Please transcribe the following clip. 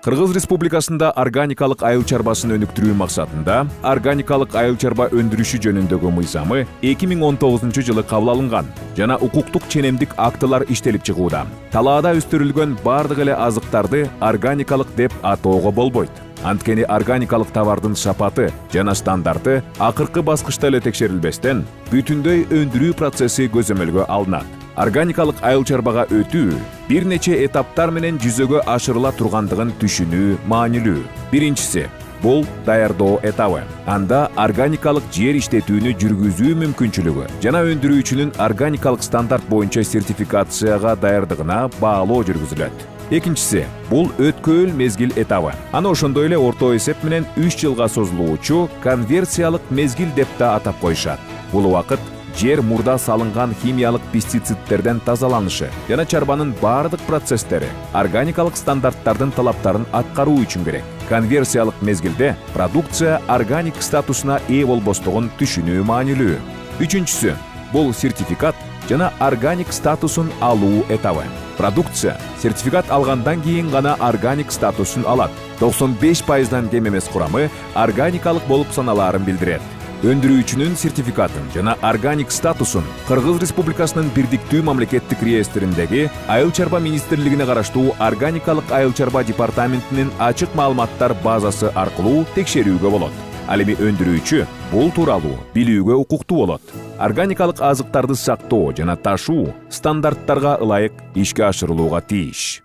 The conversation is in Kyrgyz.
Кыргыз Республикасында органикалык айыл чарбасын өнүктүрүү максатында органикалык айыл чарба өндүрүшү жөнүндөгү мыйзамы 2019-жылы кабыл алынган жана укуктук ченемдик актылар иштелип чыгууда. Талаада өстүрүлгөн бардык эле азыктарды органикалык деп атоого болбойт. Анткени органикалык товардын сапаты жана стандарты акыркы баскычта эле текшерилбестен бүтүндөй өндүрүү процесси көзөмөлгө алынат. Органикалык айыл чарбага өтүү бир нече этаптар менен жүзөгө ашырыла тургандыгын түшүнүү маанилүү. Биринчиси бул даярдоо этабы. Анда органикалык жер иштетүүнү жүргүзүү мүмкүнчүлүгү жана өндүрүүчүнүн органикалык стандарт боюнча сертификацияга даярдыгына баалоо жүргүзүлөт. Экинчиси бул өткөөл мезгил этабы. Аны ошондой эле орто эсеп менен 3 жылга созулуучу конверсиялык мезгил деп да атап коюшат. Бул убакыт жер мурда салынган химиялык пестицидтерден тазаланышы жана чарбанын бардык процесстери органикалык стандарттардын талаптарын аткаруу үчүн керек. Конверсиялык мезгилде продукция органик статусуна ээ болбостугун түшүнүү маанилүү. Үчүнчүсү бул сертификат жана органик статусун алуу этабы. Продукция сертификат алгандан кийин гана органик статусун алат. 95%дан кем эмес курамы органикалык болуп саналаарын билдирет. Өндүрүүчүнүн сертификатын жана органик статусун Кыргыз Республикасынын бирдиктүү мамлекеттик реестриндеги Айыл чарба министрлигине караштуу органикалык айыл чарба департаментинин ачык маалыматтар базасы аркылуу текшерүүгө болот. Ал эми өндүрүүчү бул тууралуу билүүгө укуктуу болот. Органикалык азыктарды сактоо жана ташуу стандарттарга ылайык ишке ашырылууга тийиш.